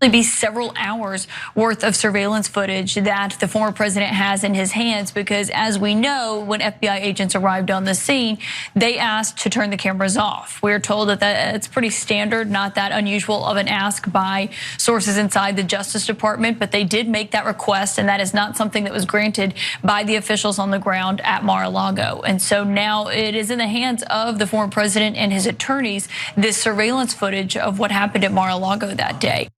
be several hours worth of surveillance footage that the former president has in his hands, because as we know, when FBI agents arrived on the scene, they asked to turn the cameras off. We're told that it's pretty standard, not that unusual of an ask by sources inside the Justice Department, but they did make that request, and that is not something that was granted by the officials on the ground at Mar-a-Lago. And so now it is in the hands of the former president and his attorneys, this surveillance footage of what happened at Mar-a-Lago that day.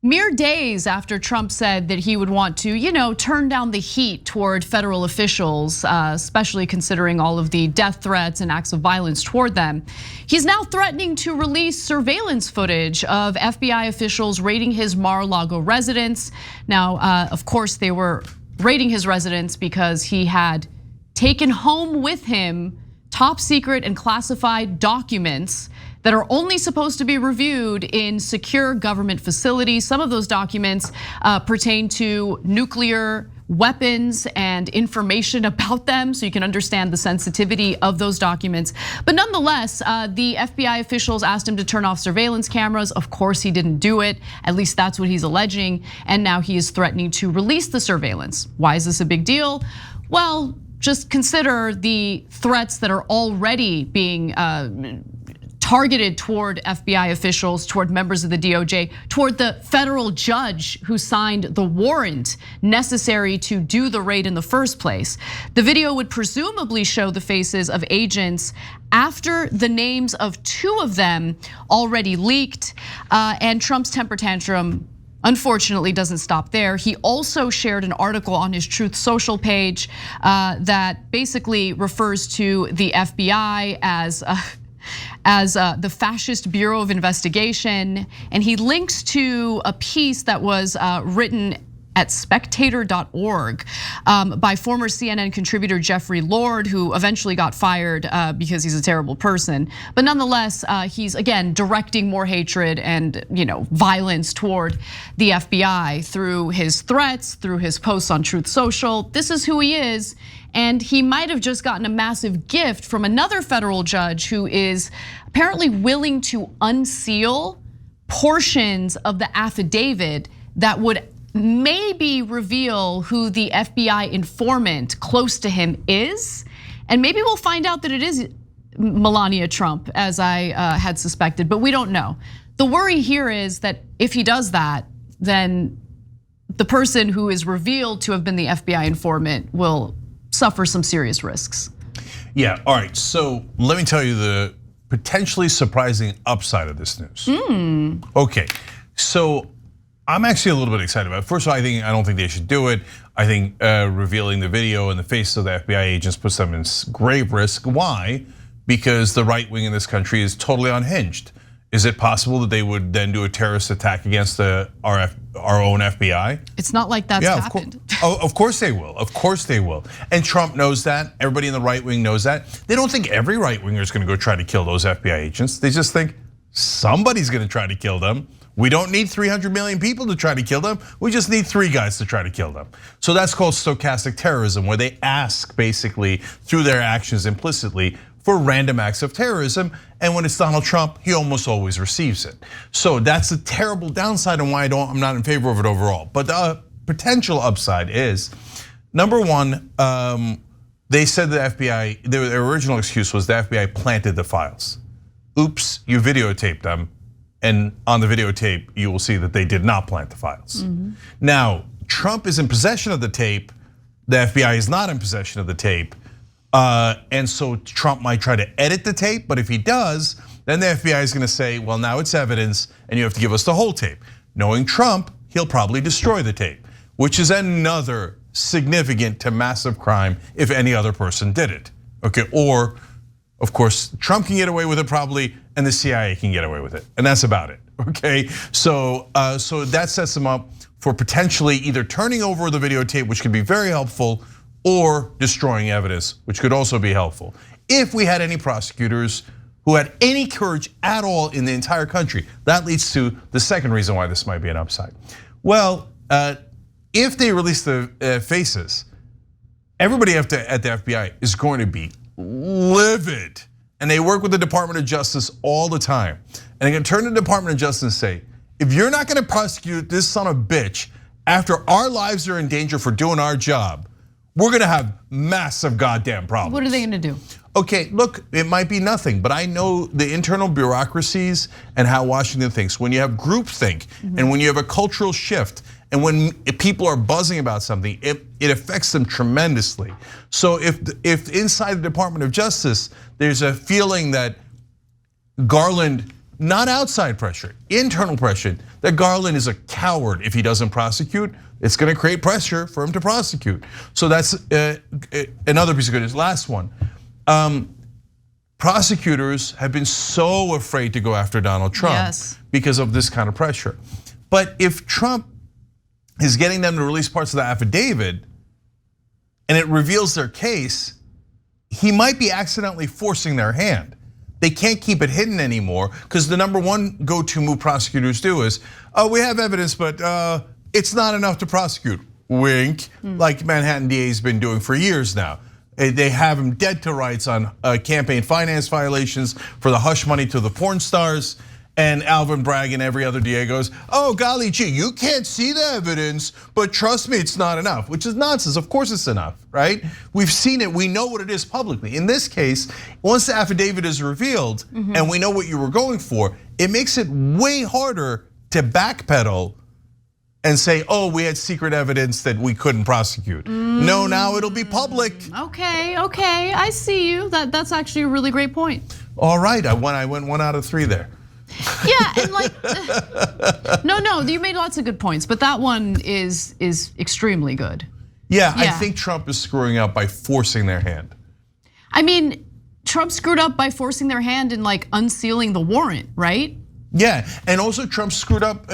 Mere days after Trump said that he would want to, turn down the heat toward federal officials, especially considering all of the death threats and acts of violence toward them, he's now threatening to release surveillance footage of FBI officials raiding his Mar-a-Lago residence. Now, of course, they were raiding his residence because he had taken home with him top secret and classified documents that are only supposed to be reviewed in secure government facilities. Some of those documents pertain to nuclear weapons and information about them, so you can understand the sensitivity of those documents. But nonetheless, the FBI officials asked him to turn off surveillance cameras. Of course, he didn't do it. At least that's what he's alleging. And now he is threatening to release the surveillance. Why is this a big deal? Well, just consider the threats that are already being targeted toward FBI officials, toward members of the DOJ, toward the federal judge who signed the warrant necessary to do the raid in the first place. The video would presumably show the faces of agents after the names of 2 of them already leaked, and Trump's temper tantrum unfortunately doesn't stop there. He also shared an article on his Truth Social page that basically refers to the FBI as the Fascist Bureau of Investigation, and he links to a piece that was written at spectator.org by former CNN contributor Jeffrey Lord, who eventually got fired because he's a terrible person. But nonetheless, he's again directing more hatred and violence toward the FBI through his threats, through his posts on Truth Social. This is who he is. And he might have just gotten a massive gift from another federal judge who is apparently willing to unseal portions of the affidavit that would maybe reveal who the FBI informant close to him is. And maybe we'll find out that it is Melania Trump, as I had suspected, but we don't know. The worry here is that if he does that, then the person who is revealed to have been the FBI informant will suffer some serious risks. Yeah, all right, so let me tell you the potentially surprising upside of this news. Okay, so I'm actually a little bit excited about it. First of all, I don't think they should do it. I think revealing the video in the face of the FBI agents puts them in grave risk. Why? Because the right wing in this country is totally unhinged. Is it possible that they would then do a terrorist attack against our own FBI? It's not like that's happened. Of course they will. Of course they will. And Trump knows that. Everybody in the right wing knows that. They don't think every right winger is going to go try to kill those FBI agents. They just think somebody's going to try to kill them. We don't need 300 million people to try to kill them. We just need 3 guys to try to kill them. So that's called stochastic terrorism, where they ask basically through their actions implicitly for random acts of terrorism. And when it's Donald Trump, he almost always receives it. So that's a terrible downside and why I'm not in favor of it overall. But the potential upside is, number one, they said the FBI, their original excuse was the FBI planted the files. Oops, you videotaped them. And on the videotape, you will see that they did not plant the files. Now, Trump is in possession of the tape. The FBI is not in possession of the tape. And so Trump might try to edit the tape, but if he does, then the FBI is gonna say, well, now it's evidence and you have to give us the whole tape. Knowing Trump, he'll probably destroy the tape, which is another significant to massive crime if any other person did it, okay? Or, of course, Trump can get away with it probably, and the CIA can get away with it, and that's about it, okay? So that sets them up for potentially either turning over the videotape, which could be very helpful, or destroying evidence, which could also be helpful. If we had any prosecutors who had any courage at all in the entire country, that leads to the second reason why this might be an upside. Well, if they release the faces, everybody at the FBI is going to be livid. And they work with the Department of Justice all the time. And they're gonna turn to the Department of Justice and say, if you're not gonna prosecute this son of a bitch after our lives are in danger for doing our job, we're gonna have massive goddamn problems. What are they gonna do? Okay, look, it might be nothing, but I know the internal bureaucracies and how Washington thinks. When you have groupthink and when you have a cultural shift and when people are buzzing about something, it affects them tremendously. So if inside the Department of Justice, there's a feeling that Garland, not outside pressure, internal pressure, that Garland is a coward if he doesn't prosecute, it's gonna create pressure for him to prosecute. So that's another piece of good news. Last one. Prosecutors have been so afraid to go after Donald Trump because of this kind of pressure. But if Trump is getting them to release parts of the affidavit and it reveals their case, he might be accidentally forcing their hand. They can't keep it hidden anymore because the number one go-to move prosecutors do is, oh, we have evidence, but it's not enough to prosecute. Wink, like Manhattan DA's been doing for years now. They have him dead to rights on campaign finance violations for the hush money to the porn stars. And Alvin Bragg and every other DA goes, oh, golly gee, you can't see the evidence, but trust me, it's not enough, which is nonsense. Of course it's enough, right? We've seen it, we know what it is publicly. In this case, once the affidavit is revealed and we know what you were going for, it makes it way harder to backpedal and say, oh, we had secret evidence that we couldn't prosecute. No, now it'll be public. Okay, I see you. That's actually a really great point. All right, I went 1 out of 3 there. Yeah, and like, no, you made lots of good points, but that one is extremely good. Yeah, I think Trump is screwing up by forcing their hand. I mean, Trump screwed up by forcing their hand and like unsealing the warrant, right? Yeah, and also Trump screwed up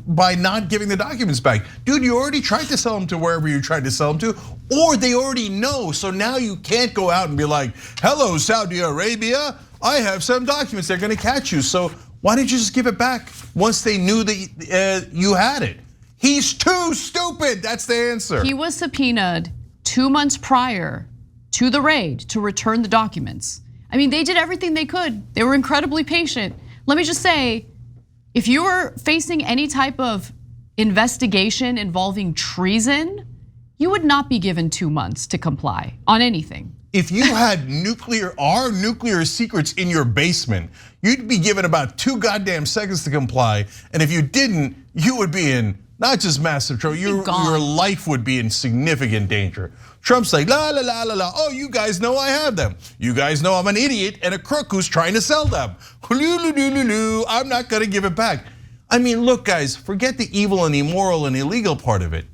by not giving the documents back. Dude, you already tried to sell them to wherever you tried to sell them to, or they already know, so now you can't go out and be like, hello, Saudi Arabia, I have some documents, they're gonna catch you. So why didn't you just give it back once they knew that you had it? He's too stupid, that's the answer. He was subpoenaed 2 months prior to the raid to return the documents. I mean, they did everything they could. They were incredibly patient. Let me just say, if you were facing any type of investigation involving treason, you would not be given 2 months to comply on anything. If you had our nuclear secrets in your basement, you'd be given about 2 goddamn seconds to comply. And if you didn't, you would be in not just massive trouble, your life would be in significant danger. Trump's like, la la la la la, oh, you guys know I have them. You guys know I'm an idiot and a crook who's trying to sell them. I'm not gonna give it back. I mean, look guys, forget the evil and immoral and illegal part of it.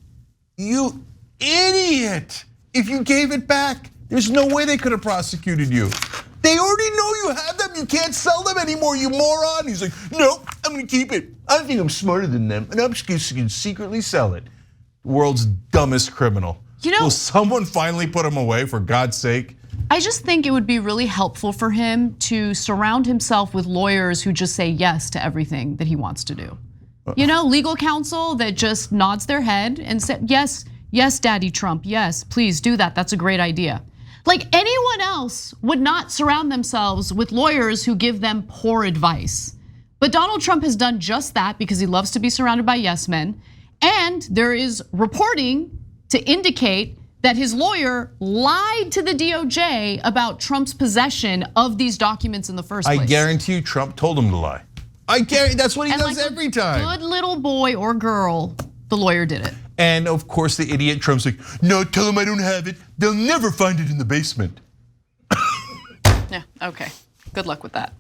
You idiot, if you gave it back, there's no way they could have prosecuted you. They already know you have them, you can't sell them anymore, you moron. He's like, no, I'm gonna keep it. I think I'm smarter than them and I'm just gonna secretly sell it. World's dumbest criminal. You know, will someone finally put him away, for God's sake? I just think it would be really helpful for him to surround himself with lawyers who just say yes to everything that he wants to do. You know, legal counsel that just nods their head and said, yes, Daddy Trump, yes, please do that, that's a great idea. Like anyone else would not surround themselves with lawyers who give them poor advice. But Donald Trump has done just that because he loves to be surrounded by yes men. And there is reporting to indicate that his lawyer lied to the DOJ about Trump's possession of these documents in the first place. I guarantee you Trump told him to lie. I guarantee, that's what he does like every time. Good little boy or girl, the lawyer did it. And of course the idiot Trump's like, no, tell them I don't have it. They'll never find it in the basement. Yeah, okay, good luck with that.